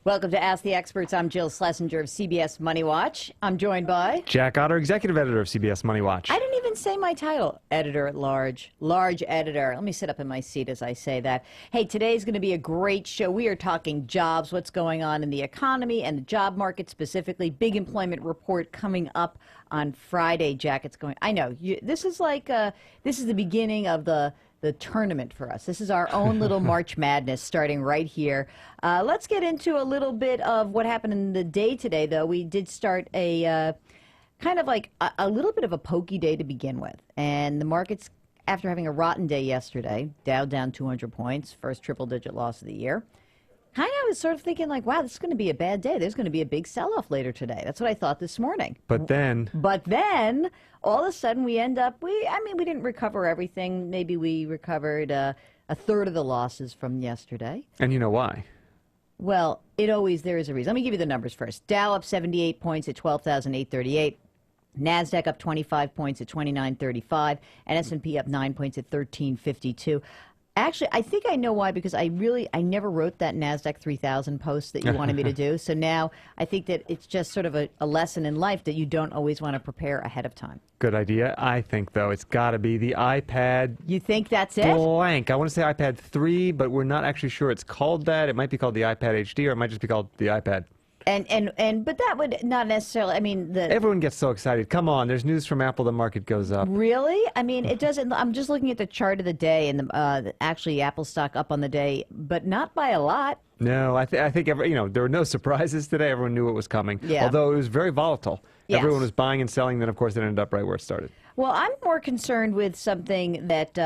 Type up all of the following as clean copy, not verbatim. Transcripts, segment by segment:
Welcome to Ask the Experts. I'm Jill Schlesinger of CBS MoneyWatch. I'm joined by Jack Otter, executive editor of CBS MoneyWatch. I didn't even say my title. Editor at large. Large editor. Let me sit up in my seat as I say that. Hey, today's going to be a great show. We are talking jobs, what's going on in the economy and the job market specifically. Big employment report coming up on Friday, Jack. It's going. I know. This is the beginning of the tournament for us. This is our own little March Madness starting right here. Let's get into a little bit of what happened in the day today, though. We did start a kind of like a little bit of a pokey day to begin with. And the markets, after having a rotten day yesterday, Dow down 200 points, first triple-digit loss of the year. Kind of was sort of thinking like, wow, this is going to be a bad day. There's going to be a big sell-off later today. That's what I thought this morning. But then, all of a sudden, we end up, we didn't recover everything. Maybe we recovered a third of the losses from yesterday. and you know why? Well, there is a reason. Let me give you the numbers first. Dow up 78 points at 12,838. NASDAQ up 25 points at 2935. And S&P up 9 points at 1352. Actually, I think I know why, because I never wrote that NASDAQ 3000 post that you wanted me to do. So now I think that it's just sort of a lesson in life that you don't always want to prepare ahead of time. Good idea. I think, though, it's got to be the iPad You think that's it? blank. I want to say iPad 3, but we're not actually sure it's called that. It might be called the iPad HD, or it might just be called the iPad. But that would not necessarily, Everyone gets so excited. Come on, there's news from Apple, the market goes up. Really? It doesn't. I'm just looking at the chart of the day, and actually Apple stock up on the day, but not by a lot. No, I think there were no surprises today. Everyone knew it was coming. Yeah. Although it was very volatile. Yes. Everyone was buying and selling. Then, of course, it ended up right where it started. Well, I'm more concerned with something that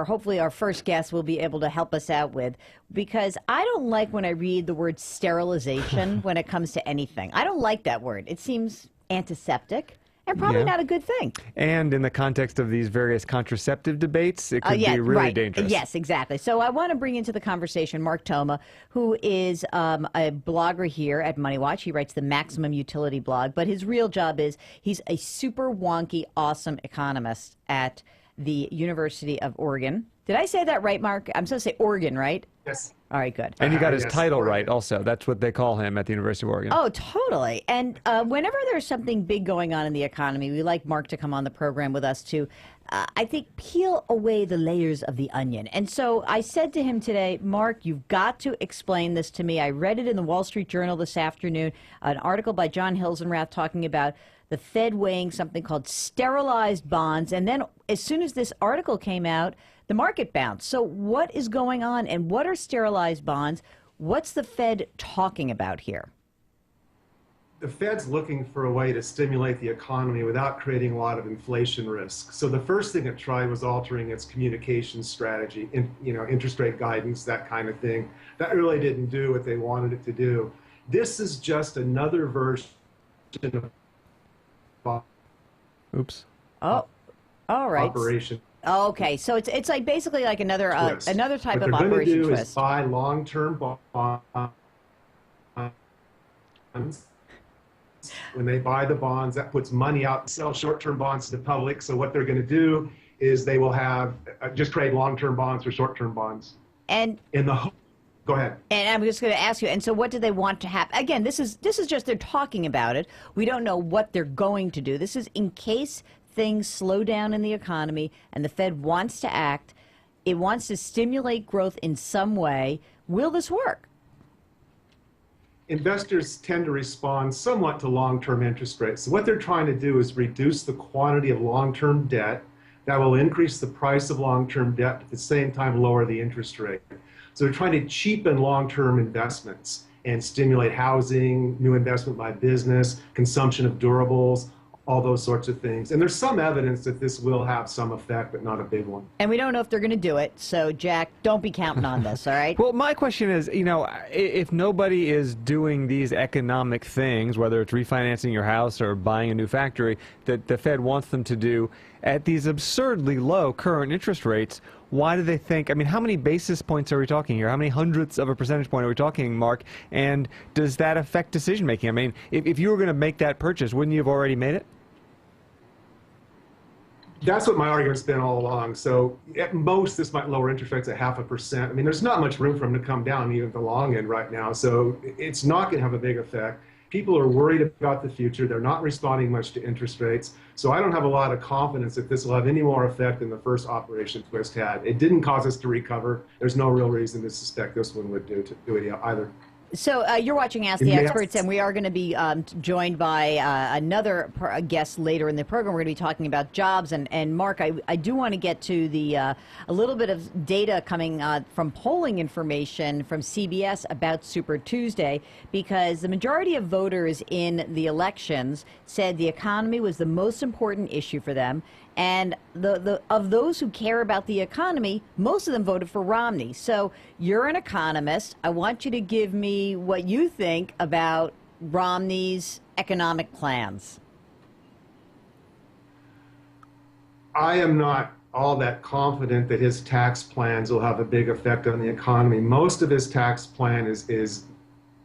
hopefully our first guest will be able to help us out with, because I don't like when I read the word sterilization when it comes to anything. I don't like that word. It seems antiseptic. And probably not a good thing. And in the context of these various contraceptive debates, it could be really dangerous. Yes, exactly. So I want to bring into the conversation Mark Thoma, who is a blogger here at MoneyWatch. He writes the Maximum Utility blog, but his real job is he's a super wonky, awesome economist at the University of Oregon. Did I say that right, Mark? I'm supposed to say Oregon, right? Yes. All right, good. And you got his title right also. That's what they call him at the University of Oregon. Oh, totally. And whenever there's something big going on in the economy, we like Mark to come on the program with us to, I think, peel away the layers of the onion. And so I said to him today, Mark, you've got to explain this to me. I read it in the Wall Street Journal this afternoon, an article by John Hilsenrath talking about the Fed weighing something called sterilized bonds. And then as soon as this article came out, the market bounced. So what is going on, and what are sterilized bonds? What's the Fed talking about here? The Fed's looking for a way to stimulate the economy without creating a lot of inflation risk. So the first thing it tried was altering its communication strategy, interest rate guidance, that kind of thing. That really didn't do what they wanted it to do. This is just another version of Oh, all right. operation. Okay, so it's like basically like another type of operation twist. What they're going to do is buy long-term bonds. When they buy the bonds, that puts money out and sell short-term bonds to the public. So what they're going to do is they will have just trade long-term bonds for short-term bonds. And go ahead. And I'm just going to ask you. And so, what do they want to happen? Again, this is just they're talking about it. We don't know what they're going to do. This is in case things slow down in the economy and the Fed wants to act. It wants to stimulate growth in some way. Will this work? Investors tend to respond somewhat to long-term interest rates. So what they're trying to do is reduce the quantity of long-term debt. That will increase the price of long-term debt, at the same time lower the interest rate. So they're trying to cheapen long-term investments and stimulate housing, new investment by business, consumption of durables, all those sorts of things. And there's some evidence that this will have some effect, but not a big one. And we don't know if they're going to do it. So, Jack, don't be counting on this, all right? Well, my question is, if nobody is doing these economic things, whether it's refinancing your house or buying a new factory, that the Fed wants them to do at these absurdly low current interest rates, why do they think, how many basis points are we talking here? How many hundredths of a percentage point are we talking, Mark? And does that affect decision making? If you were going to make that purchase, wouldn't you have already made it? That's what my argument's been all along. So at most, this might lower interest rates at 0.5%. I mean, there's not much room for them to come down, even at the long end right now. So it's not going to have a big effect. People are worried about the future. They're not responding much to interest rates. So I don't have a lot of confidence that this will have any more effect than the first Operation Twist had. It didn't cause us to recover. There's no real reason to suspect this one would do it either. So you're watching Ask the Experts, and we are going to be joined by another guest later in the program. We're going to be talking about jobs. And Mark, I do want to get to the a little bit of data coming from polling information from CBS about Super Tuesday, because the majority of voters in the elections said the economy was the most important issue for them. And of those who care about the economy, most of them voted for Romney. So you're an economist. I want you to give me what you think about Romney's economic plans. I am not all that confident that his tax plans will have a big effect on the economy. Most of his tax plan is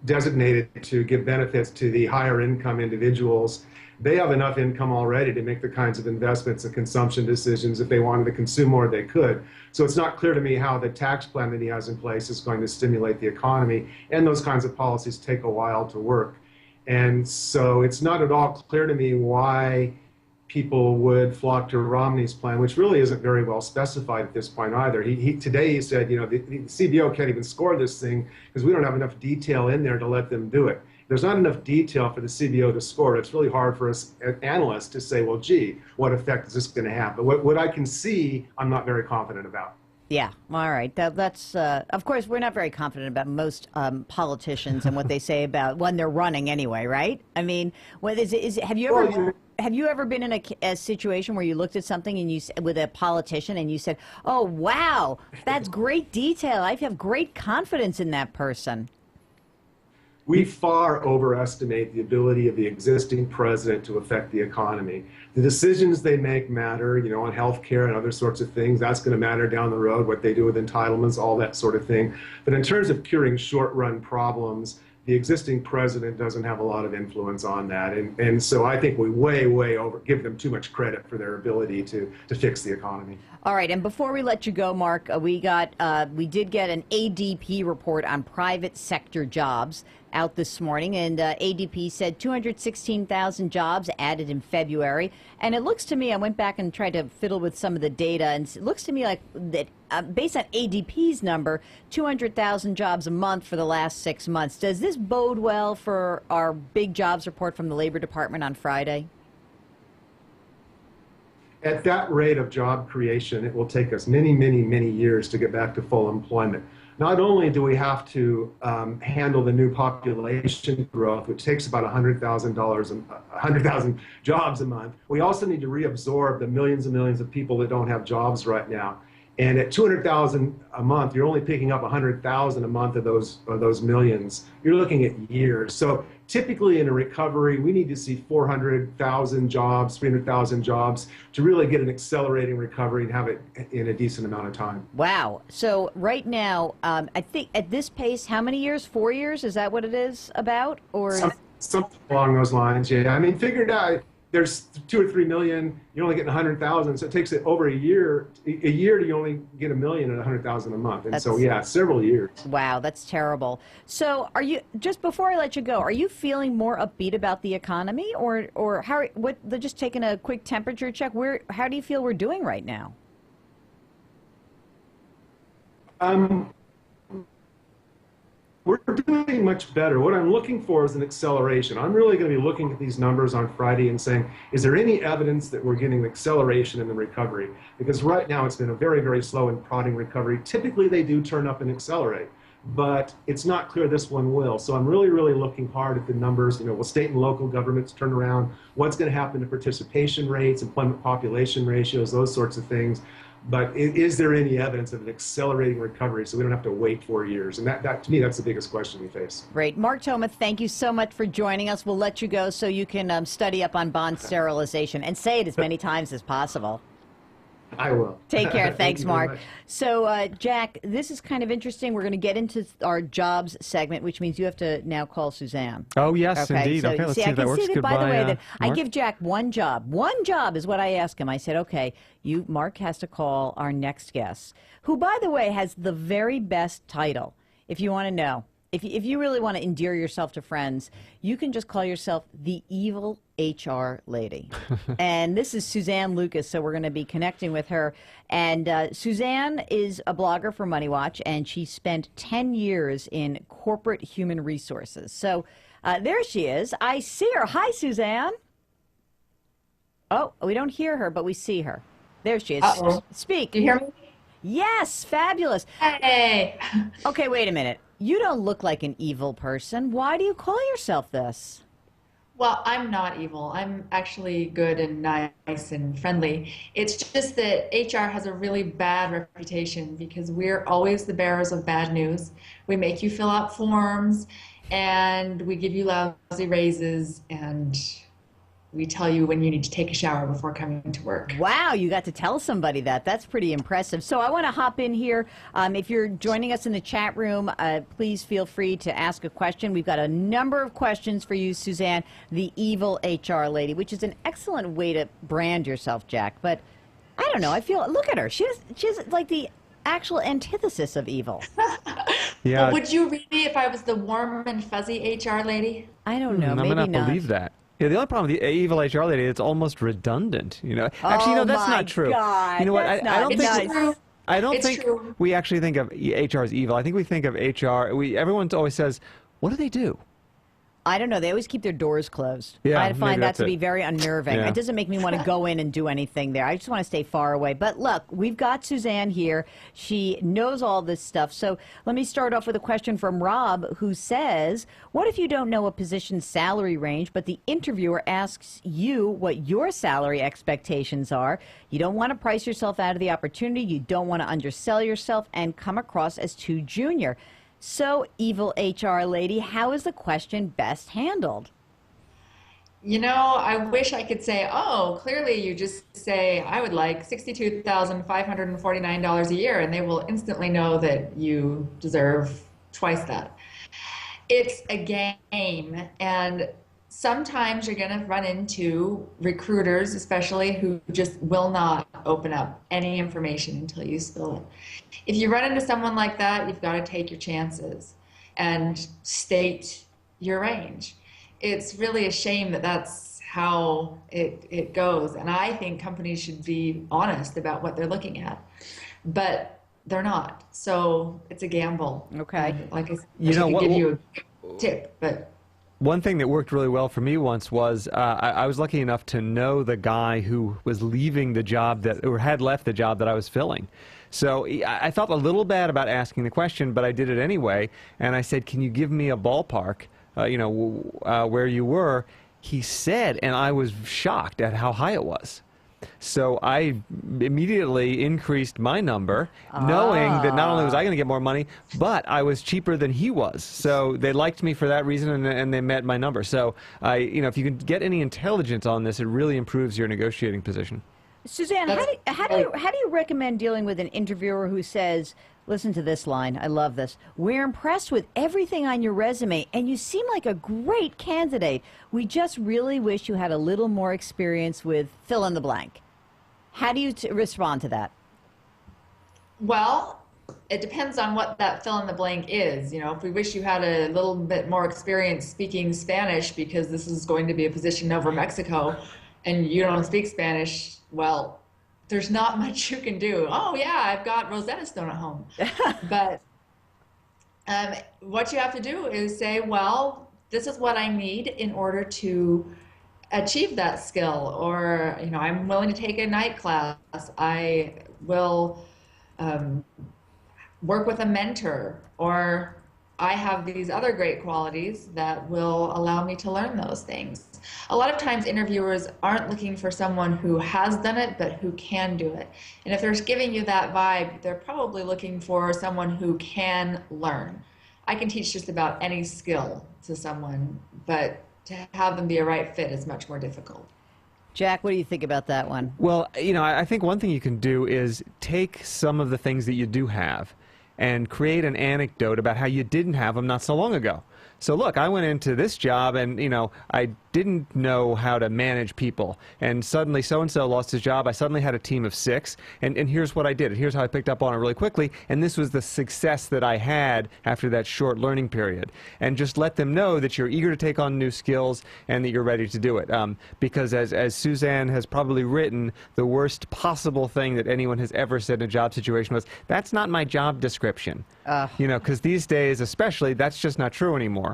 designated to give benefits to the higher income individuals. They have enough income already to make the kinds of investments and consumption decisions. If they wanted to consume more, they could. So it's not clear to me how the tax plan that he has in place is going to stimulate the economy. And those kinds of policies take a while to work. And so it's not at all clear to me why people would flock to Romney's plan, which really isn't very well specified at this point either. Today he said, you know, the CBO can't even score this thing because we don't have enough detail in there to let them do it. There's not enough detail for the CBO to score. It's really hard for us analysts to say, well, gee, what effect is this going to have? But what I can see, I'm not very confident about. Yeah, all right. That's of course, we're not very confident about most politicians and what they say about when they're running anyway, right? I mean, have you ever been in a situation where you looked at something and with a politician and you said, oh, wow, that's great detail. I have great confidence in that person. We far overestimate the ability of the existing president to affect the economy. The decisions they make matter, you know, on health care and other sorts of things. That's going to matter down the road, what they do with entitlements, all that sort of thing. But in terms of curing short-run problems, the existing president doesn't have a lot of influence on that. And so I think we way give them too much credit for their ability to fix the economy. All right, and before we let you go, Mark, we did get an ADP report on private sector jobs out this morning, and ADP said 216,000 jobs added in February. And it looks to me, I went back and tried to fiddle with some of the data, and it looks to me like that based on ADP's number, 200,000 jobs a month for the last 6 months. Does this bode well for our big jobs report from the Labor Department on Friday? At that rate of job creation, it will take us many years to get back to full employment. Not only do we have to handle the new population growth, which takes about 100,000 jobs a month, we also need to reabsorb the millions and millions of people that don't have jobs right now. And at 200,000 a month, you're only picking up 100,000 a month of those millions. You're looking at years. So typically in a recovery, we need to see 400,000 jobs, 300,000 jobs to really get an accelerating recovery and have it in a decent amount of time. Wow. So right now, I think at this pace, how many years? 4 years? Is that what it is about? Or something along those lines, yeah. I mean, figured out there's 2 or 3 million, you're only getting 100,000, so it takes it over a year to only get 1 million at 100,000 a month. And so, yeah, several years. Wow, that's terrible. So are you, just before I let you go, are you feeling more upbeat about the economy, or just taking a quick temperature check, how do you feel we're doing right now? We're doing much better. What I'm looking for is an acceleration. I'm really going to be looking at these numbers on Friday and saying, is there any evidence that we're getting an acceleration in the recovery? Because right now it's been a very slow and prodding recovery. Typically they do turn up and accelerate, but it's not clear this one will. So I'm really looking hard at the numbers. You know, will state and local governments turn around? What's going to happen to participation rates, employment population ratios, those sorts of things. But is there any evidence of an accelerating recovery so we don't have to wait 4 years? And that to me, that's the biggest question we face. Great. Mark Thoma, thank you so much for joining us. We'll let you go so you can study up on bond sterilization and say it as many times as possible. I will. Take care. Thank Thanks, you very Mark. much. So, Jack, this is kind of interesting. We're going to get into our jobs segment, which means you have to now call Suzanne. Oh, yes, Okay, indeed. so Okay, you let's see, see I if that can works. see that, by the Goodbye, way, that I Mark. give Jack one job. One job is what I ask him. I said, okay, Mark has to call our next guest, who, by the way, has the very best title, if you want to know. If you really want to endear yourself to friends, you can just call yourself the evil HR lady. And this is Suzanne Lucas, so we're going to be connecting with her. And Suzanne is a blogger for MoneyWatch, and she spent 10 years in corporate human resources. So there she is. I see her. Hi, Suzanne. Oh, we don't hear her, but we see her. There she is. Uh-oh. Speak. Do you hear me? Yes, fabulous. Hey. Okay, wait a minute. You don't look like an evil person. Why do you call yourself this? Well, I'm not evil. I'm actually good and nice and friendly. It's just that HR has a really bad reputation because we're always the bearers of bad news. We make you fill out forms and we give you lousy raises and we tell you when you need to take a shower before coming to work. Wow, you got to tell somebody that. That's pretty impressive. So I want to hop in here. If you're joining us in the chat room, please feel free to ask a question. We've got a number of questions for you, Suzanne, the evil HR lady, which is an excellent way to brand yourself, Jack. But I don't know. I feel, look at her. She's like the actual antithesis of evil. Yeah, Well, would you read me if I was the warm and fuzzy HR lady? I don't know. I Maybe might not not. believe that. Yeah, the only problem with the evil HR lady, it's almost redundant. Actually, Oh, that's my not true. God, You know what? that's I don't not think. nice. I don't It's think true. we actually think of HR as evil. I think we think of HR. Everyone always says, "What do they do?" I don't know. They always keep their doors closed. Yeah, I maybe find that that's to it. be very unnerving. Yeah. It doesn't make me want to go in and do anything there. I just want to stay far away. But look, we've got Suzanne here. She knows all this stuff. So let me start off with a question from Rob, who says, what if you don't know a position's salary range, but the interviewer asks you what your salary expectations are? You don't want to price yourself out of the opportunity. You don't want to undersell yourself and come across as too junior. So, evil HR lady, how is the question best handled? You know, I wish I could say, oh, clearly you just say, I would like $62,549 a year, and they will instantly know that you deserve twice that. It's a game, and sometimes you're going to run into recruiters, especially, who just will not open up any information until you spill it. If you run into someone like that, you've got to take your chances and state your range. It's really a shame that that's how it goes. And I think companies should be honest about what they're looking at, but they're not. So it's a gamble. Okay. And like I said, You I know, could what- give you a tip, but One thing that worked really well for me once was I was lucky enough to know the guy who was leaving the job or had left the job that I was filling. So I felt a little bad about asking the question, but I did it anyway. And I said, "Can you give me a ballpark? Where you were?" He said, and I was shocked at how high it was. So I immediately increased my number, knowing that not only was I going to get more money, but I was cheaper than he was. So they liked me for that reason, and they met my number. So if you can get any intelligence on this, it really improves your negotiating position. Suzanne, how do you recommend dealing with an interviewer who says, listen to this line, I love this, we're impressed with everything on your resume and you seem like a great candidate. We just really wish you had a little more experience with fill in the blank. How do you respond to that? well, it depends on what that fill in the blank is. You know, if we wish you had a little bit more experience speaking Spanish because this is going to be a position over Mexico and you don't speak Spanish, well, there's not much you can do. Oh yeah, I've got Rosetta Stone at home. But what you have to do is say, well, this is what I need in order to achieve that skill. Or, I'm willing to take a night class. I will work with a mentor, or I have these other great qualities that will allow me to learn those things. A lot of times interviewers aren't looking for someone who has done it, but who can do it. And if they're giving you that vibe, they're probably looking for someone who can learn. I can teach just about any skill to someone, but to have them be a right fit is much more difficult. Jack, what do you think about that one? Well, I think one thing you can do is take some of the things that you do have and create an anecdote about how you didn't have them not so long ago. So look, I went into this job and, I didn't know how to manage people. And suddenly so-and-so lost his job. I suddenly had a team of 6. And here's what I did. Here's how I picked up on it really quickly. And this was the success that I had after that short learning period. And just let them know that you're eager to take on new skills and that you're ready to do it. Because as Suzanne has probably written, the worst possible thing that anyone has ever said in a job situation was, that's not my job description. Because these days, especially, that's just not true anymore.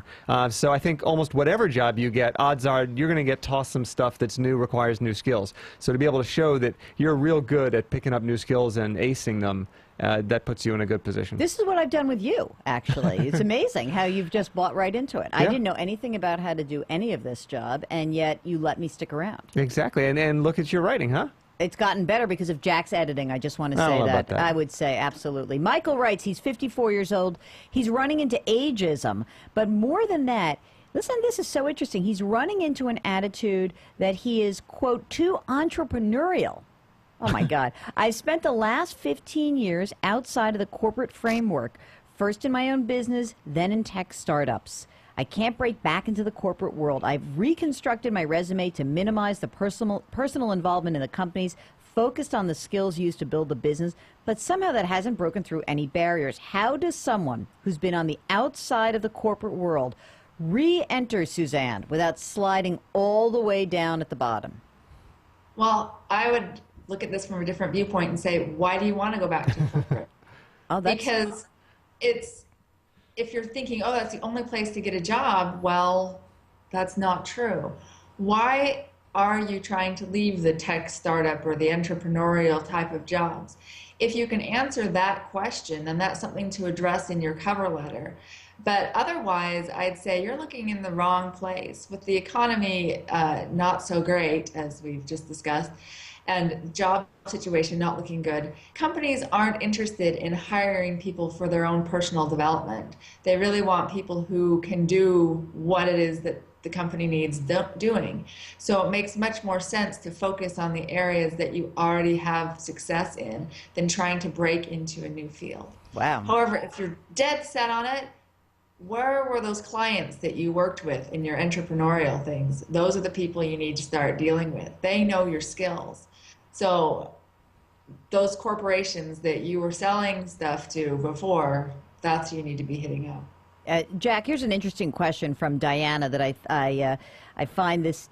So I think almost whatever job you get, odds are you're going to get tossed some stuff that's new, requires new skills. So to be able to show that you're real good at picking up new skills and acing them, that puts you in a good position. This is what I've done with you, actually. It's amazing how you've just bought right into it. I didn't know anything about how to do any of this job, and yet you let me stick around. Exactly. And look at your writing, huh? It's gotten better because of Jack's editing. I just want to say that. I would say absolutely. Michael writes, he's 54 years old. He's running into ageism. But more than that, listen, this is so interesting. He's running into an attitude that he is, quote, too entrepreneurial. Oh, my God. I've spent the last 15 years outside of the corporate framework, first in my own business, then in tech startups. I can't break back into the corporate world. I've reconstructed my resume to minimize the personal involvement in the companies, focused on the skills used to build the business, but somehow that hasn't broken through any barriers. How does someone who's been on the outside of the corporate world re-enter, Suzanne, without sliding all the way down at the bottom? Well, I would look at this from a different viewpoint and say, why do you want to go back to corporate? Because if you're thinking, oh, that's the only place to get a job, well, that's not true. Why are you trying to leave the tech startup or the entrepreneurial type of jobs? If you can answer that question, then that's something to address in your cover letter. But otherwise, I'd say you're looking in the wrong place. With the economy not so great, as we've just discussed, and job situation not looking good, companies aren't interested in hiring people for their own personal development. They really want people who can do what it is that the company needs doing. So it makes much more sense to focus on the areas that you already have success in than trying to break into a new field. Wow. However, if you're dead set on it, where were those clients that you worked with in your entrepreneurial things? Those are the people you need to start dealing with. They know your skills. So those corporations that you were selling stuff to before, that's who you need to be hitting up. Jack, here's an interesting question from Diana that I find this.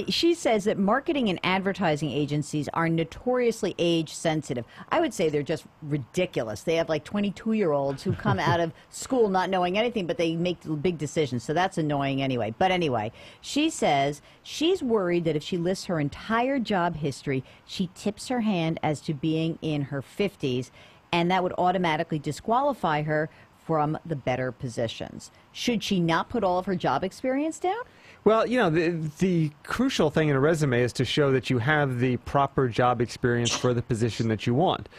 She says that marketing and advertising agencies are notoriously age sensitive. I would say they're just ridiculous. They have like 22-year-olds who come out of school not knowing anything, but they make big decisions. So that's annoying anyway. But anyway, she says she's worried that if she lists her entire job history, she tips her hand as to being in her 50s, and that would automatically disqualify her from the better positions. Should she not put all of her job experience down? Well, the crucial thing in a resume is to show that you have the proper job experience for the position that you want.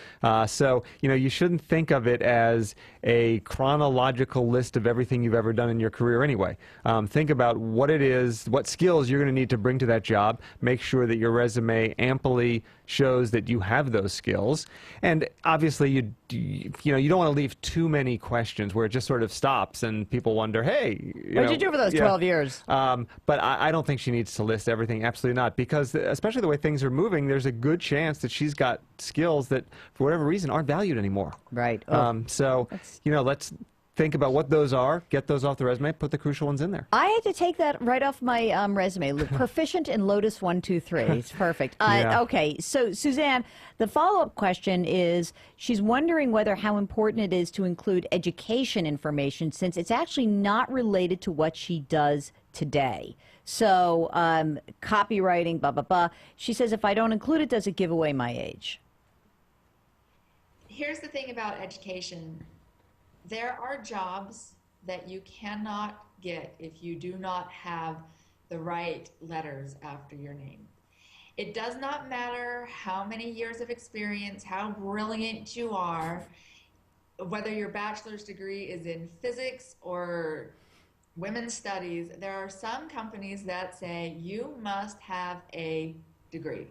So, you shouldn't think of it as a chronological list of everything you've ever done in your career anyway. Think about what it is, what skills you're going to need to bring to that job. Make sure that your resume amply shows that you have those skills. And obviously, you don't want to leave too many questions where it just sort of stops and people wonder, hey, what'd you do for those 12 years? But I don't think she needs to list everything. Absolutely not. Because especially the way things are moving, there's a good chance that she's got skills that, for whatever reason, aren't valued anymore. Right. So, let's think about what those are, get those off the resume, put the crucial ones in there. I had to take that right off my resume. Proficient in Lotus 1, 2, 3. It's perfect. Yeah. Okay, so Suzanne, the follow-up question is, she's wondering how important it is to include education information since it's actually not related to what she does today. So copywriting, blah, blah, blah. She says, if I don't include it, does it give away my age? Here's the thing about education. There are jobs that you cannot get if you do not have the right letters after your name. It does not matter how many years of experience, how brilliant you are, whether your bachelor's degree is in physics or women's studies. There are some companies that say you must have a degree.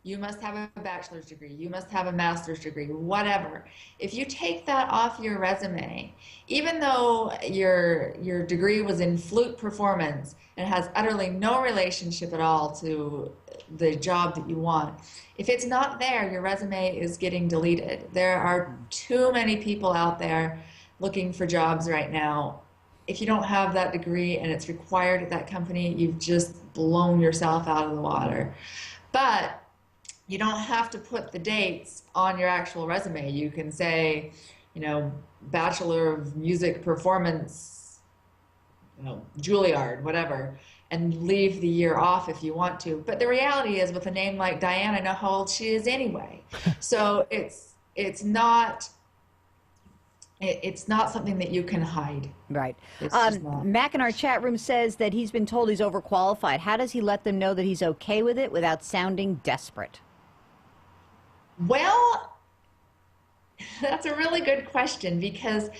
You must have a bachelor's degree. You must have a master's degree, whatever. If you take that off your resume, even though your degree was in flute performance and has utterly no relationship at all to the job that you want, if it's not there, your resume is getting deleted. There are too many people out there looking for jobs right now. If you don't have that degree and it's required at that company, you've just blown yourself out of the water. But you don't have to put the dates on your actual resume. You can say, Bachelor of Music Performance, Juilliard, whatever, and leave the year off if you want to. But the reality is, with a name like Diane, I know how old she is anyway. So it's not something that you can hide. Right. It's just not. Mac in our chat room says that he's been told he's overqualified. How does he let them know that he's okay with it without sounding desperate? Well, that's a really good question, because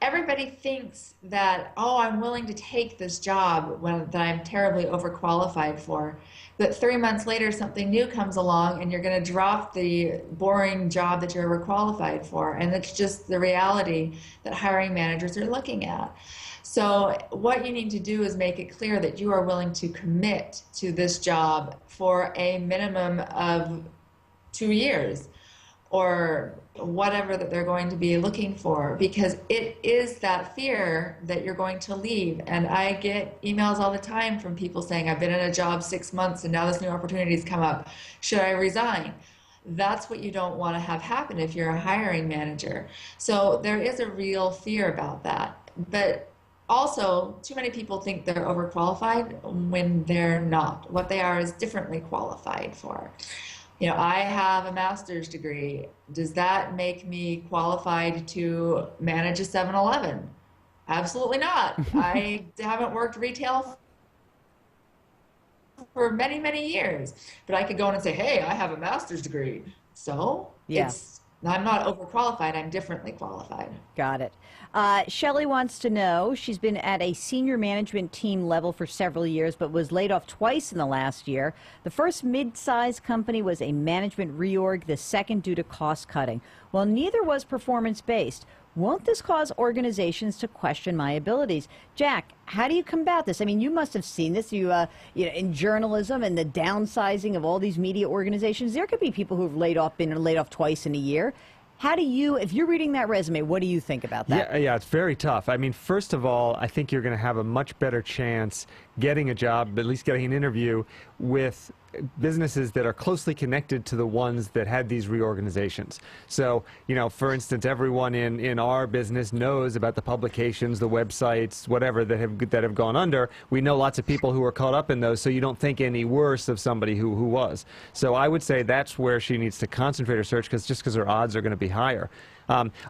everybody thinks that, oh, I'm willing to take this job that I'm terribly overqualified for. That 3 months later, something new comes along and you're going to drop the boring job that you're overqualified for. And it's just the reality that hiring managers are looking at. So what you need to do is make it clear that you are willing to commit to this job for a minimum of 2 years or whatever that they're going to be looking for, because it is that fear that you're going to leave. And I get emails all the time from people saying, I've been in a job 6 months and now this new opportunity's come up. Should I resign? That's what you don't want to have happen if you're a hiring manager. So there is a real fear about that. But also, too many people think they're overqualified when they're not. What they are is differently qualified for. I have a master's degree. Does that make me qualified to manage a 7-Eleven? Absolutely not. I haven't worked retail for many, many years. But I could go in and say, hey, I have a master's degree. So yeah. I'm not overqualified. I'm differently qualified. Got it. Shelley wants to know, she's been at a senior management team level for several years, but was laid off twice in the last year. The first mid-sized company was a management reorg, the second due to cost cutting. While neither was performance-based, won't this cause organizations to question my abilities? Jack, how do you combat this? I mean, you must have seen this in journalism and the downsizing of all these media organizations. There could be people who've been laid off twice in a year. How do you, if you're reading that resume, what do you think about that? Yeah, it's very tough. I mean, first of all, I think you're going to have a much better chance getting a job, at least getting an interview with businesses that are closely connected to the ones that had these reorganizations. So, for instance, everyone in our business knows about the publications, the websites, whatever that have gone under. We know lots of people who are caught up in those, so you don't think any worse of somebody who was. So I would say that's where she needs to concentrate her search, because her odds are going to be higher.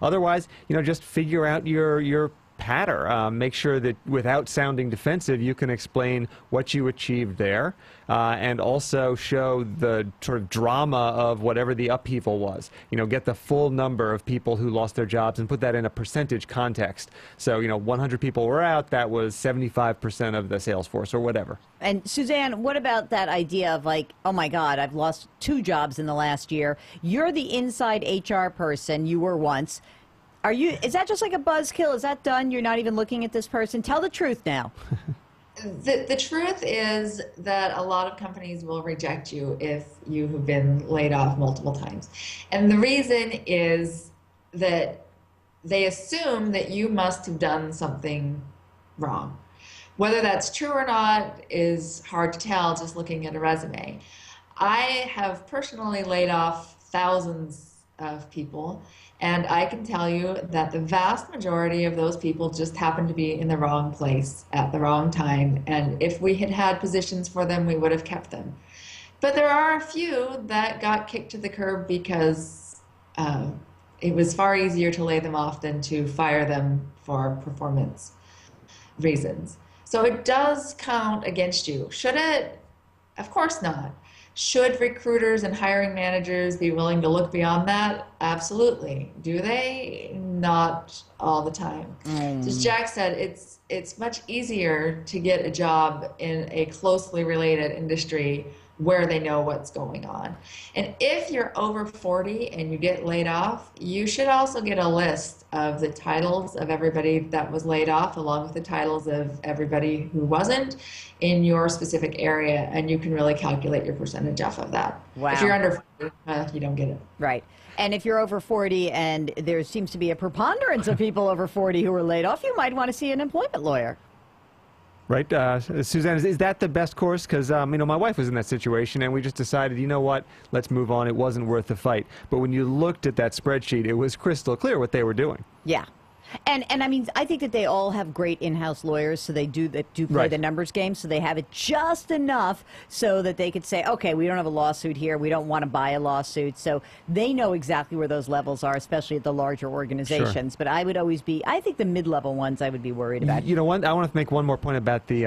Otherwise, just figure out your patter. Make sure that without sounding defensive, you can explain what you achieved there, and also show the sort of drama of whatever the upheaval was. Get the full number of people who lost their jobs and put that in a percentage context. So, 100 people were out, that was 75% of the sales force or whatever. And Suzanne, what about that idea of like, oh my God, I've lost 2 jobs in the last year. You're the inside HR person, you were once. Is that just like a buzzkill? Is that done? You're not even looking at this person? Tell the truth now. The truth is that a lot of companies will reject you if you have been laid off multiple times. And the reason is that they assume that you must have done something wrong. Whether that's true or not is hard to tell just looking at a resume. I have personally laid off thousands of people, and I can tell you that the vast majority of those people just happened to be in the wrong place at the wrong time, and if we had had positions for them, we would have kept them. But there are a few that got kicked to the curb because it was far easier to lay them off than to fire them for performance reasons. So it does count against you. Should it? Of course not. Should recruiters and hiring managers be willing to look beyond that? Absolutely. Do they? Not all the time. As Jack said, it's much easier to get a job in a closely related industry where they know what's going on. And if you're over 40 and you get laid off, you should also get a list of the titles of everybody that was laid off, along with the titles of everybody who wasn't in your specific area, and you can really calculate your percentage off of that. Wow. If you're under 40, you don't get it. Right. And if you're over 40 and there seems to be a preponderance of people over 40 who are laid off, you might want to see an employment lawyer. Right, Suzanne, is that the best course? Because, you know, my wife was in that situation, and we just decided, you know what, let's move on. It wasn't worth the fight. But when you looked at that spreadsheet, it was crystal clear what they were doing. Yeah. And I mean, I think that they all have great in-house lawyers, so they do play Right. the numbers game, so they have it just enough so that they could say, okay, we don't have a lawsuit here, we don't want to buy a lawsuit, so they know exactly where those levels are, especially at the larger organizations. Sure. But I would always be, I think the mid-level ones I would be worried about. You know, I want to make one more point about the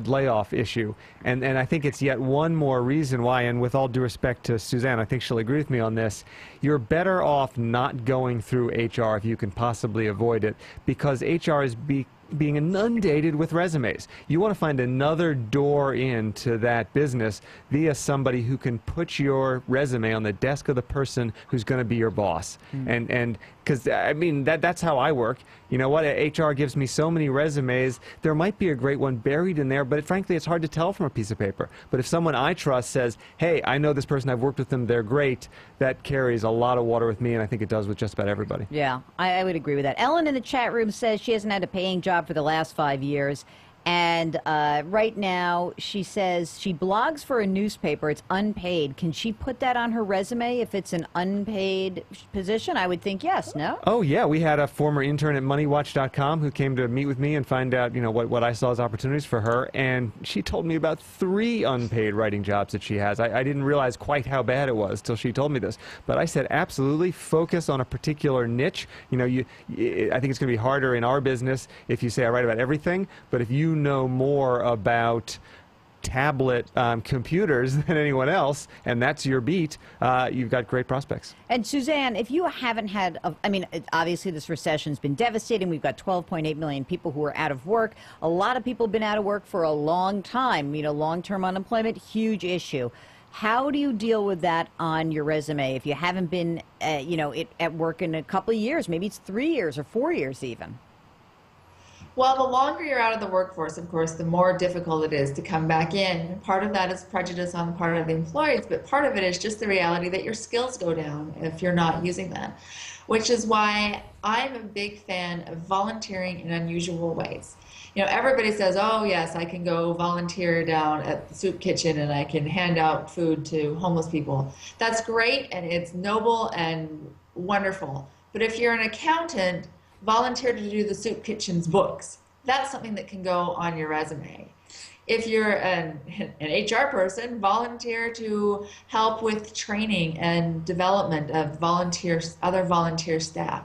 layoff issue, and I think it's yet one more reason why, and with all due respect to Suzanne, I think she'll agree with me on this, you're better off not going through HR if you can possibly avoid it, because HR is being inundated with resumes. You want to find another door into that business via somebody who can put your resume on the desk of the person who's going to be your boss. And because, I mean, that's how I work. You know what? HR gives me so many resumes. There might be a great one buried in there, but frankly, it's hard to tell from a piece of paper. But if someone I trust says, hey, I know this person, I've worked with them, they're great, that carries a lot of water with me, and I think it does with just about everybody. Yeah, I would agree with that. Ellen in the chat room says she hasn't had a paying job for the last 5 years. And right now, she says she blogs for a newspaper. It's unpaid. Can she put that on her resume if it's an unpaid position? I would think yes, no? Oh, yeah. We had a former intern at MoneyWatch.com who came to meet with me and find out, you know, what I saw as opportunities for her. And she told me about 3 unpaid writing jobs that she has. I didn't realize quite how bad it was till she told me this. But I said, absolutely, focus on a particular niche. You know, I think it's going to be harder in our business if you say I write about everything. But if you know more about tablet computers than anyone else, and that's your beat, you've got great prospects. And Suzanne, if you haven't had, I mean, obviously this recession's been devastating. We've got 12.8 million people who are out of work. A lot of people have been out of work for a long time. You know, long-term unemployment, huge issue. How do you deal with that on your resume if you haven't been, you know, at work in a couple of years? Maybe it's 3 years or 4 years even. Well, the longer you're out of the workforce, of course, the more difficult it is to come back in. Part of that is prejudice on the part of the employees, but part of it is just the reality that your skills go down if you're not using them, which is why I'm a big fan of volunteering in unusual ways. You know, everybody says, oh, yes, I can go volunteer down at the soup kitchen and I can hand out food to homeless people. That's great, and it's noble and wonderful. But if you're an accountant, volunteer to do the soup kitchen's books. That's something that can go on your resume. If you're an HR person, volunteer to help with training and development of other volunteer staff.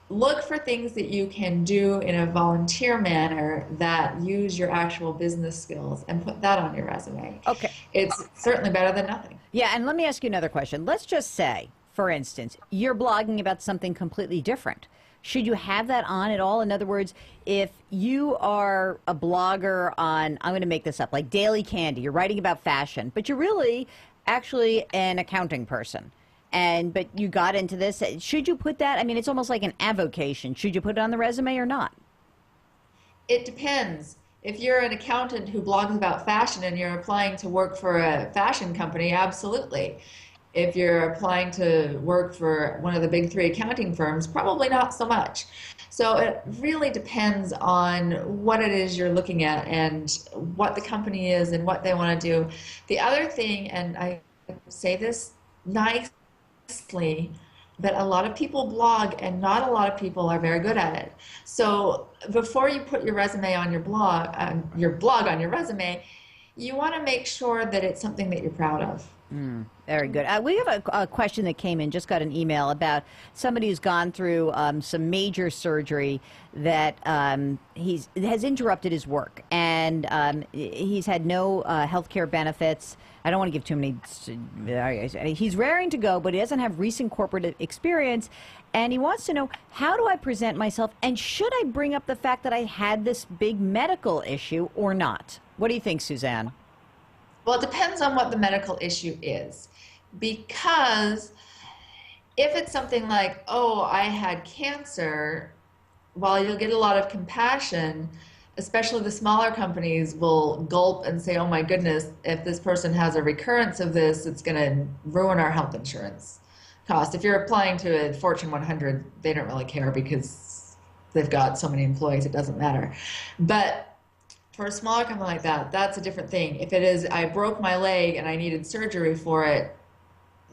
Look for things that you can do in a volunteer manner that use your actual business skills and put that on your resume. Okay. It's certainly better than nothing. Yeah, and let me ask you another question. Let's just say, for instance, you're blogging about something completely different. Should you have that on at all? In other words, if you are a blogger on, I'm going to make this up, like Daily Candy, you're writing about fashion, but you're really actually an accounting person. But you got into this. Should you put that? I mean, it's almost like an avocation. Should you put it on the resume or not? It depends. If you're an accountant who blogs about fashion and you're applying to work for a fashion company, absolutely. If you're applying to work for one of the big 3 accounting firms, probably not so much. So it really depends on what it is you're looking at and what the company is and what they want to do. The other thing, and I say this nicely, but a lot of people blog and not a lot of people are very good at it. So before you put your resume on your blog on your resume, you want to make sure that it's something that you're proud of. Very good. We have a question that came in, just got an email about somebody who's gone through some major surgery that has interrupted his work, and he's had no health care benefits. I don't want to give too many. He's raring to go, but he doesn't have recent corporate experience, and he wants to know, how do I present myself, and should I bring up the fact that I had this big medical issue or not? What do you think, Suzanne? Well, it depends on what the medical issue is. Because if it's something like, oh, I had cancer, while you'll get a lot of compassion, especially the smaller companies will gulp and say, oh my goodness, if this person has a recurrence of this, it's going to ruin our health insurance cost. If you're applying to a Fortune 100, they don't really care because they've got so many employees, it doesn't matter. But for a smaller company like that, that's a different thing. If it is, I broke my leg and I needed surgery for it,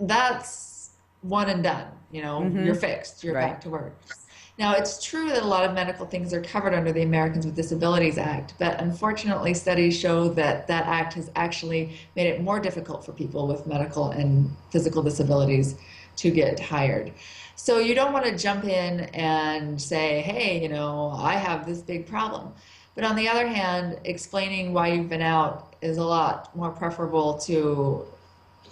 that's one and done. You know, you're fixed, you're back to work. Now, it's true that a lot of medical things are covered under the Americans with Disabilities Act, but unfortunately, studies show that that act has actually made it more difficult for people with medical and physical disabilities to get hired. So you don't want to jump in and say, hey, you know, I have this big problem. But on the other hand, explaining why you've been out is a lot more preferable to,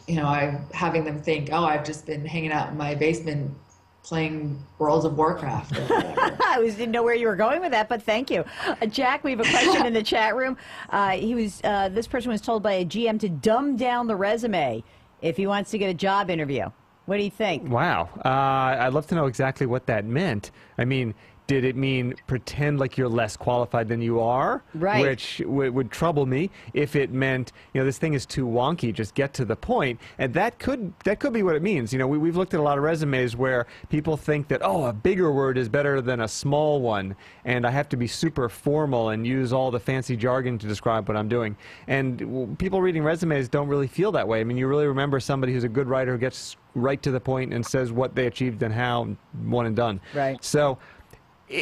you know, having them think, oh, I've just been hanging out in my basement playing World of Warcraft or whatever. I didn't know where you were going with that, but thank you. Jack, we have a question in the chat room. This person was told by a GM to dumb down the resume if he wants to get a job interview. What do you think? Wow. I'd love to know exactly what that meant. I mean, did it mean pretend like you're less qualified than you are? Right. Which would trouble me. If it meant, you know, this thing is too wonky, just get to the point. And that could be what it means. You know, we've looked at a lot of resumes where people think that, oh, a bigger word is better than a small one, and I have to be super formal and use all the fancy jargon to describe what I'm doing. And people reading resumes don't really feel that way. I mean, you really remember somebody who's a good writer who gets right to the point and says what they achieved and how, one and done. Right. So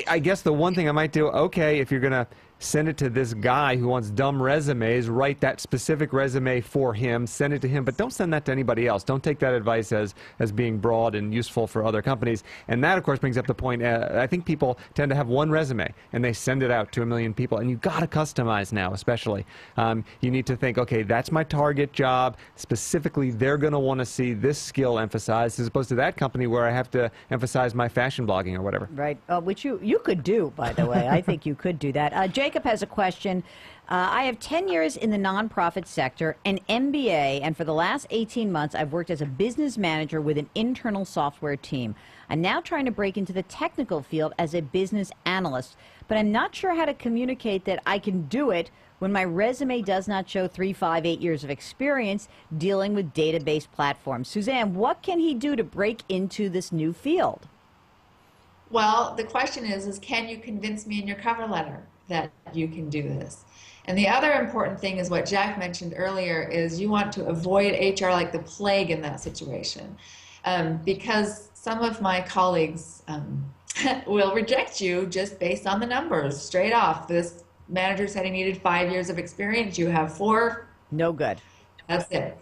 I guess the one thing I might do, okay, if you're going to send it to this guy who wants dumb resumes, write that specific resume for him, send it to him, but don't send that to anybody else. Don't take that advice as being broad and useful for other companies. And that, of course, brings up the point, I think people tend to have one resume, and they send it out to 1 million people, and you've got to customize now, especially. You need to think, okay, that's my target job. Specifically, they're going to want to see this skill emphasized, as opposed to that company where I have to emphasize my fashion blogging or whatever. Right, which you could do, by the way. I think you could do that. Jacob has a question. I have 10 years in the nonprofit sector, an MBA, and for the last 18 months, I've worked as a business manager with an internal software team. I'm now trying to break into the technical field as a business analyst, but I'm not sure how to communicate that I can do it when my resume does not show 3, 5, 8 years of experience dealing with database platforms. Suzanne, what can he do to break into this new field? Well, the question is can you convince me in your cover letter that you can do this? And the other important thing is what Jack mentioned earlier is you want to avoid HR like the plague in that situation. Because some of my colleagues will reject you just based on the numbers, straight off. This manager said he needed 5 years of experience. You have 4. No good. That's it.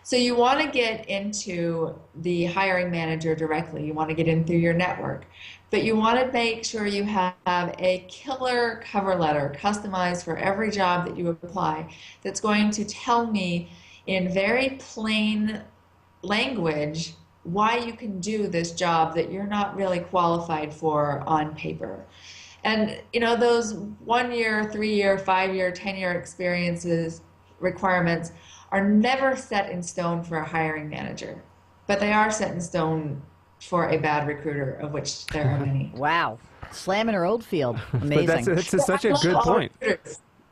So you want to get into the hiring manager directly. You want to get in through your network. But you want to make sure you have a killer cover letter customized for every job that you apply that's going to tell me in very plain language why you can do this job that you're not really qualified for on paper. And, you know, those 1 year, 3 year, 5 year, 10-year experiences requirements are never set in stone for a hiring manager, but they are set in stone for a bad recruiter, of which there are many. Wow. Slamming her old field. Amazing. But that's such a good point.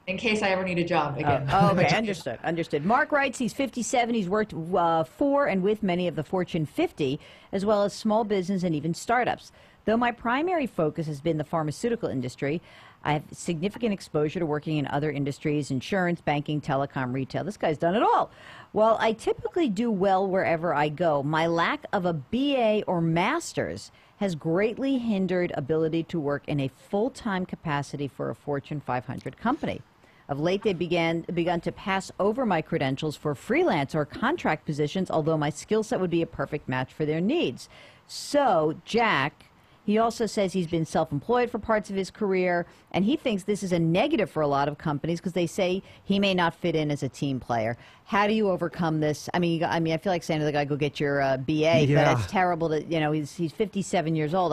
In case I ever need a job again. Okay, understood. Understood. Mark writes he's 57. He's worked for and with many of the Fortune 50, as well as small business and even startups. Though my primary focus has been the pharmaceutical industry, I have significant exposure to working in other industries, insurance, banking, telecom, retail. This guy's done it all. While I typically do well wherever I go, my lack of a BA or master's has greatly hindered ability to work in a full-time capacity for a Fortune 500 company. Of late, they begun to pass over my credentials for freelance or contract positions, although my skill set would be a perfect match for their needs. So, Jack, he also says he's been self-employed for parts of his career, and he thinks this is a negative for a lot of companies because they say he may not fit in as a team player. How do you overcome this? I mean, I feel like saying to the guy, "Go get your BA," but it's terrible to, you know, he's 57 years old.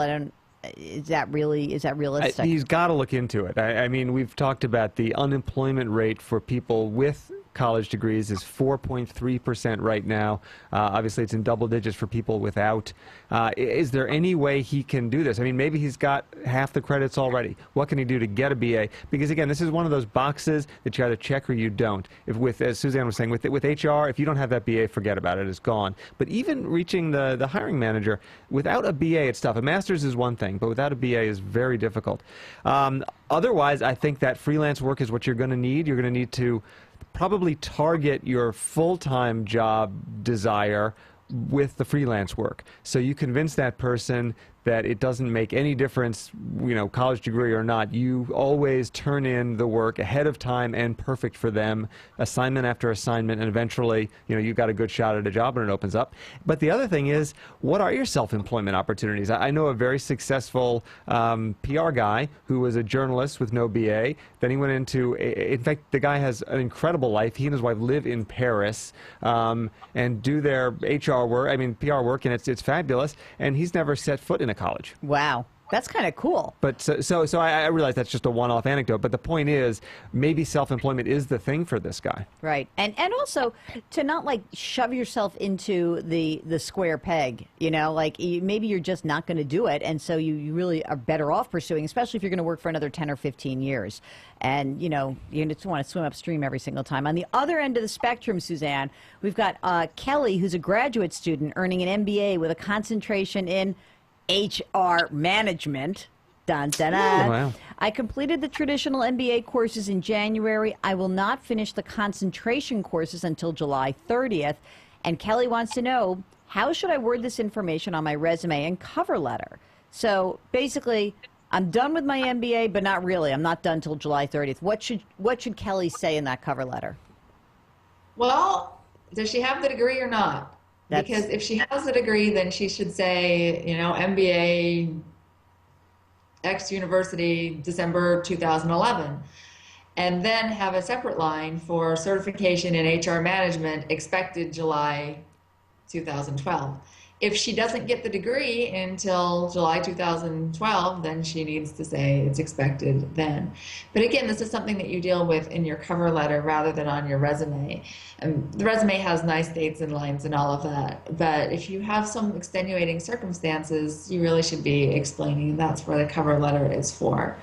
Is that realistic? He's got to look into it. I mean, we've talked about the unemployment rate for people with college degrees is 4.3% right now. Obviously, it's in double digits for people without. Is there any way he can do this? I mean, maybe he's got half the credits already. What can he do to get a BA? Because, again, this is one of those boxes that you either check or you don't. As Suzanne was saying, with HR, if you don't have that BA, forget about it. It's gone. But even reaching the hiring manager, without a BA, it's tough. A master's is one thing, but without a BA is very difficult. Otherwise, I think that freelance work is what you're going to need. You're going to need to probably target your full-time job desire with the freelance work. So you convince that person that it doesn't make any difference, college degree or not. You always turn in the work ahead of time and perfect for them, assignment after assignment, and eventually, you've got a good shot at a job and it opens up. But the other thing is, what are your self-employment opportunities? I know a very successful PR guy who was a journalist with no BA. Then he went into, in fact, the guy has an incredible life. He and his wife live in Paris and do their HR work, PR work, and it's fabulous. And he's never set foot in a college. Wow. That's kind of cool. But so I realize that's just a one-off anecdote, but the point is maybe self-employment is the thing for this guy. Right. And also to not shove yourself into the square peg, maybe you're just not going to do it, and so you really are better off pursuing, especially if you're going to work for another 10 or 15 years. And, you just want to swim upstream every single time. On the other end of the spectrum, Suzanne, we've got Kelly, who's a graduate student earning an MBA with a concentration in HR management. Dun, dun, dun. Oh, wow. I completed the traditional MBA courses in January. I will not finish the concentration courses until July 30th. And Kelly wants to know, how should I word this information on my resume and cover letter? So basically, I'm done with my MBA, but not really. I'm not done till July 30th. What should Kelly say in that cover letter? Well, does she have the degree or not? Because if she has a degree, then she should say, MBA, X University, December 2011. And then have a separate line for certification in HR management, expected July 2012. If she doesn't get the degree until July 2012, then she needs to say it's expected then. But again, this is something that you deal with in your cover letter rather than on your resume. The resume has nice dates and lines and all of that. But if you have some extenuating circumstances, you really should be explaining. That's where the cover letter is for,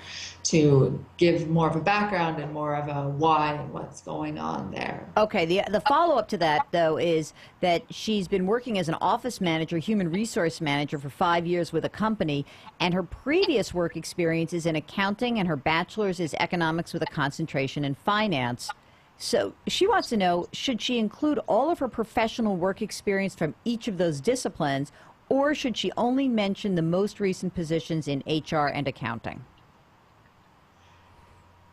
to give more of a background and more of a why and what's going on there. Okay, the follow-up to that, though, is that she's been working as an office manager, human resource manager for 5 years with a company, and her previous work experience is in accounting, and her bachelor's is economics with a concentration in finance. So she wants to know, should she include all of her professional work experience from each of those disciplines, or should she only mention the most recent positions in HR and accounting?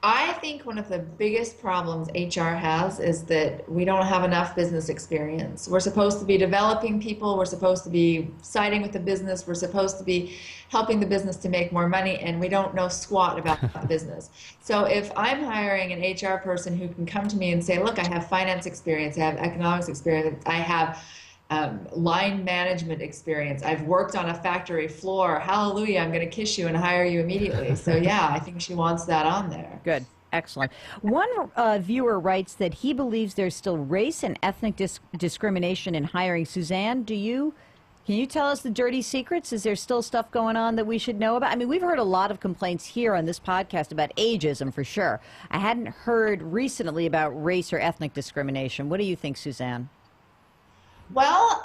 I think one of the biggest problems HR has is that we don't have enough business experience. We're supposed to be developing people, we're supposed to be siding with the business, we're supposed to be helping the business to make more money, and we don't know squat about the business. So if I'm hiring an HR person who can come to me and say, look, I have finance experience, I have economics experience, I have line management experience, I've worked on a factory floor, hallelujah, I'm going to kiss you and hire you immediately. So yeah, I think she wants that on there. Good. Excellent. One viewer writes that he believes there's still race and ethnic discrimination in hiring. Suzanne, can you tell us the dirty secrets? Is there still stuff going on that we should know about? We've heard a lot of complaints here on this podcast about ageism, for sure. I hadn't heard recently about race or ethnic discrimination. What do you think, Suzanne? Well,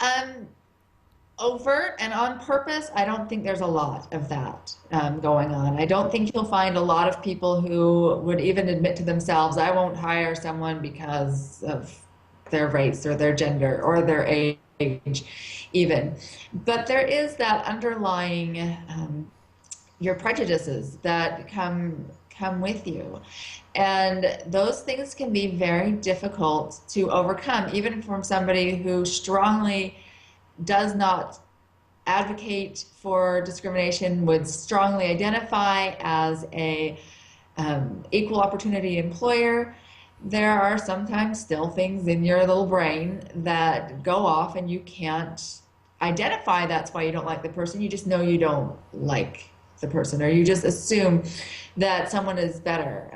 overt and on purpose, I don't think there's a lot of that going on. I don't think you'll find a lot of people who would even admit to themselves, I won't hire someone because of their race or their gender or their age even. But there is that underlying, your prejudices that come with you. And those things can be very difficult to overcome, even from somebody who strongly does not advocate for discrimination, would strongly identify as a equal opportunity employer. There are sometimes still things in your little brain that go off and you can't identify that's why you don't like the person. You just know you don't like the person, or you just assume that someone is better.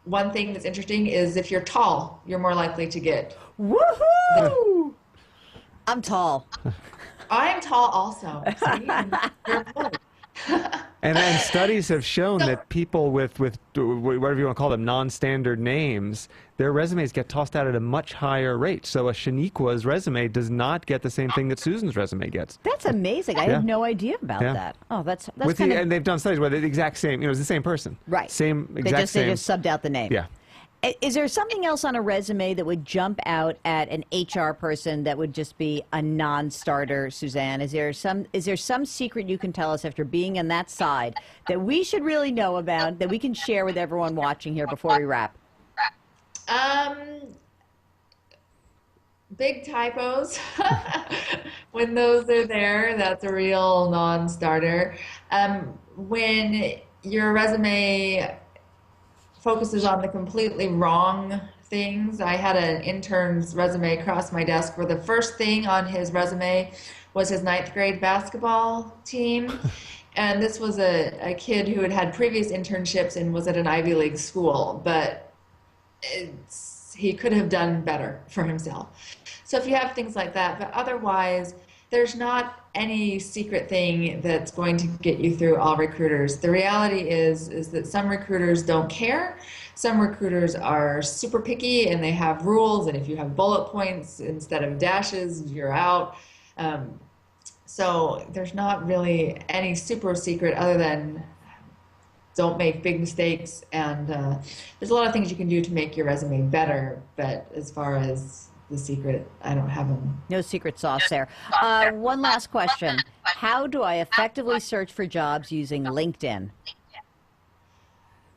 one thing that's interesting is if you're tall, you're more likely to get. Woohoo! I'm tall. I'm tall also. See? You're employed. And studies have shown So- that people with whatever you want to call them, non-standard names, their resumes get tossed out at a much higher rate. So a Shaniqua's resume does not get the same thing that Susan's resume gets. That's amazing. I Yeah. had no idea about Yeah. that. Oh, that's With kind the, of and they've done studies where they're the exact same, it's the same person. right. Same, They exact just same. they just subbed out the name. Yeah. Is there something else on a resume that would jump out at an HR person that would just be a non-starter, Suzanne? Is there some secret you can tell us after being on that side that we should really know about that we can share with everyone watching here before we wrap? Big typos. When those are there, that's a real non-starter. When your resume focuses on the completely wrong things. I had an intern's resume across my desk where the first thing on his resume was his 9th grade basketball team. And this was a kid who had had previous internships and was at an Ivy League school, but he could have done better for himself. So if you have things like that, but otherwise, there's not any secret thing that's going to get you through all recruiters. The reality is that some recruiters don't care. Some recruiters are super picky and they have rules, and if you have bullet points instead of dashes, you're out. So there's not really any super secret other than don't make big mistakes, and there's a lot of things you can do to make your resume better, but as far as the secret, I don't have them. No secret sauce there. One last question. How do I effectively search for jobs using LinkedIn?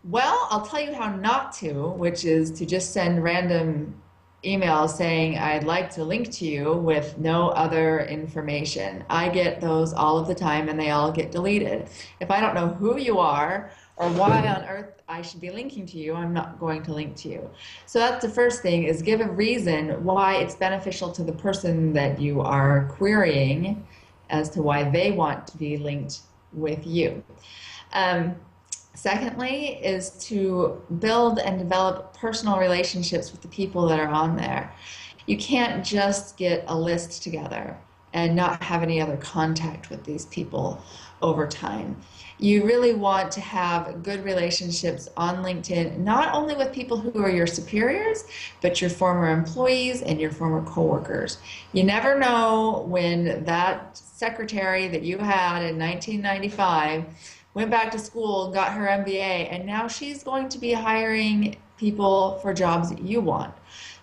Well, I'll tell you how not to, which is to just send random emails saying, I'd like to link to you with no other information. I get those all of the time and they all get deleted. If I don't know who you are or why on earth I should be linking to you, I'm not going to link to you. So that's the first thing, is give a reason why it's beneficial to the person that you are querying as to why they want to be linked with you. Secondly is to build and develop personal relationships with the people that are on there. You can't just get a list together and not have any other contact with these people over time. You really want to have good relationships on LinkedIn, not only with people who are your superiors, but your former employees and your former coworkers. You never know when that secretary that you had in 1995 went back to school and got her MBA, and now she's going to be hiring people for jobs that you want.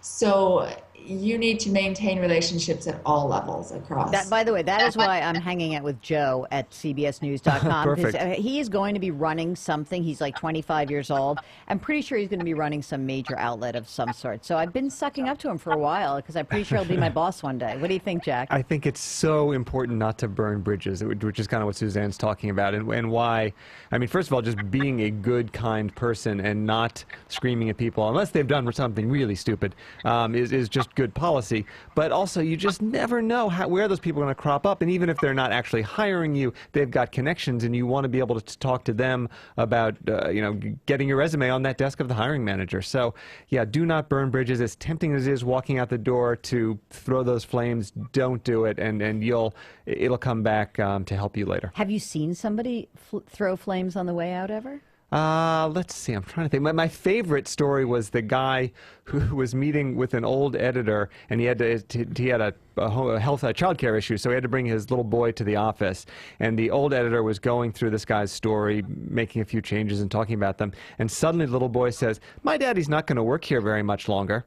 So you need to maintain relationships at all levels across. That, by the way, that is why I'm hanging out with Joe at CBSNews.com. Perfect. He is going to be running something. He's like 25 years old. I'm pretty sure he's going to be running some major outlet of some sort. So I've been sucking up to him for a while because I'm pretty sure he'll be my boss one day. What do you think, Jack? I think it's so important not to burn bridges, which is kind of what Suzanne's talking about, and why. I mean, first of all, just being a good, kind person and not screaming at people unless they've done something really stupid is just good policy. But also, you just never know where those people are going to crop up, and even if they're not actually hiring you, they've got connections, and you want to be able to talk to them about getting your resume on that desk of the hiring manager. So yeah, do not burn bridges. As tempting as it is walking out the door to throw those flames, don't do it, and it'll come back to help you later. Have you seen somebody throw flames on the way out ever? Let's see. I'm trying to think. My favorite story was the guy who was meeting with an old editor, and he had a health childcare issue, so he had to bring his little boy to the office. And the old editor was going through this guy's story, making a few changes and talking about them. And suddenly, the little boy says, "My daddy's not going to work here very much longer."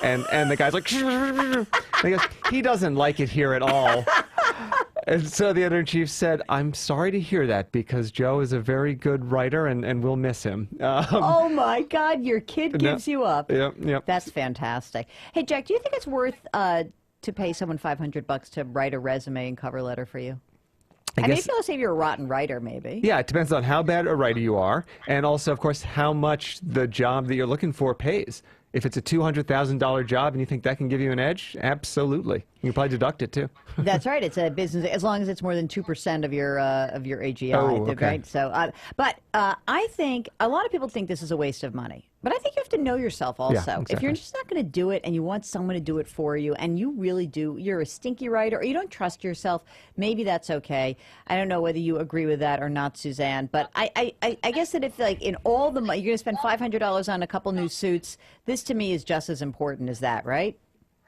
And the guy's like, and he goes, "He doesn't like it here at all." And so the editor-in-chief said, "I'm sorry to hear that, because Joe is a very good writer, and we'll miss him." Oh, my God, your kid gives you up. Yep. That's fantastic. Hey, Jack, do you think it's worth to pay someone $500 to write a resume and cover letter for you? I mean, if you're a rotten writer, maybe. Yeah, it depends on how bad a writer you are, and also, of course, how much the job that you're looking for pays. If it's a $200,000 job and you think that can give you an edge, absolutely. You can probably deduct it too. That's right. It's a business as long as it's more than 2% of your AGI. Oh, okay. Right. So, I think a lot of people think this is a waste of money. But I think you have to know yourself also. Yeah, exactly. If you're just not going to do it and you want someone to do it for you and you really do, you're a stinky writer or you don't trust yourself, maybe that's okay. I don't know whether you agree with that or not, Suzanne. But I guess that if like in all the money, you're going to spend $500 on a couple new suits, this to me is just as important as that, right?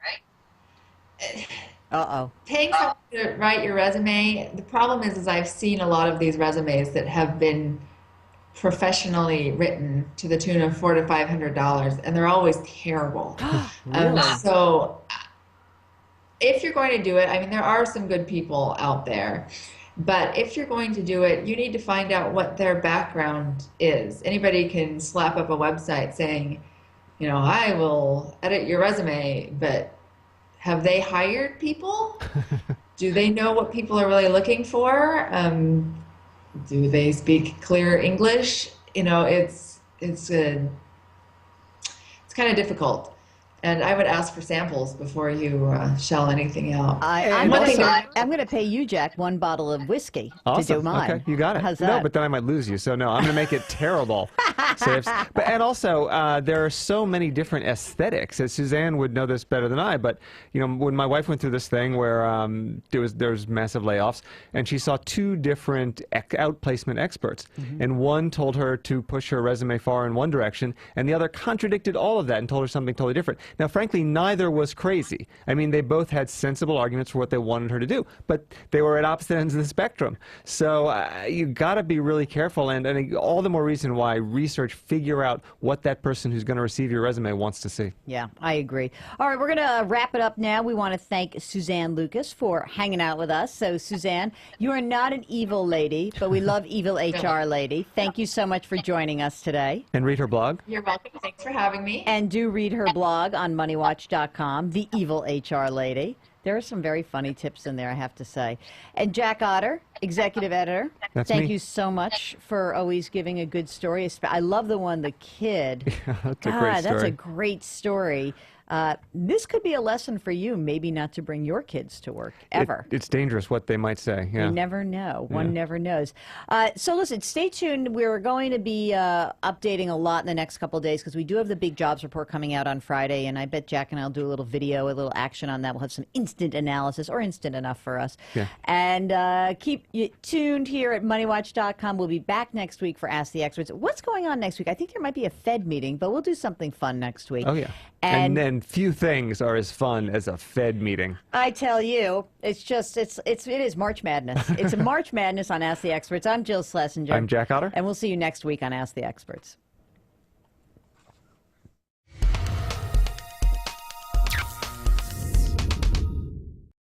Right. Uh-oh. Paying someone to write your resume, the problem is I've seen a lot of these resumes that have been professionally written to the tune of $400 to $500, and they're always terrible. Really? So if you're going to do it, I mean, there are some good people out there, but if you're going to do it, you need to find out what their background is. Anybody can slap up a website saying, you know, I will edit your resume, but have they hired people? Do they know what people are really looking for? Do they speak clear English? You know, it's kind of difficult. And I would ask for samples before you shell anything out. I'm going to pay you, Jack, one bottle of whiskey to do mine. Okay, you got it. How's No, that? but then I might lose you. So no, I'm going to make it terrible. And also, there are so many different aesthetics. As Suzanne would know this better than I, but you know, when my wife went through this thing where there was massive layoffs, and she saw two different outplacement experts, and one told her to push her resume far in one direction, and the other contradicted all of that and told her something totally different. Now, frankly, neither was crazy. I mean, they both had sensible arguments for what they wanted her to do, but they were at opposite ends of the spectrum. So you got to be really careful, and all the more reason why research, figure out what that person who's going to receive your resume wants to see. Yeah, I agree. All right, we're going to wrap it up now. We want to thank Suzanne Lucas for hanging out with us. So, Suzanne, you are not an evil lady, but we love evil HR lady. Thank you so much for joining us today. And read her blog. You're welcome. Thanks for having me. And do read her blog on MoneyWatch.com, The Evil HR Lady. There are some very funny tips in there, I have to say. And Jack Otter, executive editor, thank you so much for always giving a good story. I love the one, the kid. Yeah, that's a great story. That's a great story. This could be a lesson for you, maybe not to bring your kids to work, ever. It's dangerous what they might say. Yeah. You never know. One never knows. So listen, stay tuned. We're going to be updating a lot in the next couple of days because we do have the big jobs report coming out on Friday, and I bet Jack and I will do a little video, a little action on that. We'll have some instant analysis, or instant enough for us. Yeah. And keep tuned here at MoneyWatch.com. We'll be back next week for Ask the Experts. What's going on next week? I think there might be a Fed meeting, but we'll do something fun next week. Oh, yeah. And then few things are as fun as a Fed meeting. I tell you, it is March Madness. It's a March Madness on Ask the Experts. I'm Jill Schlesinger. I'm Jack Otter. And we'll see you next week on Ask the Experts.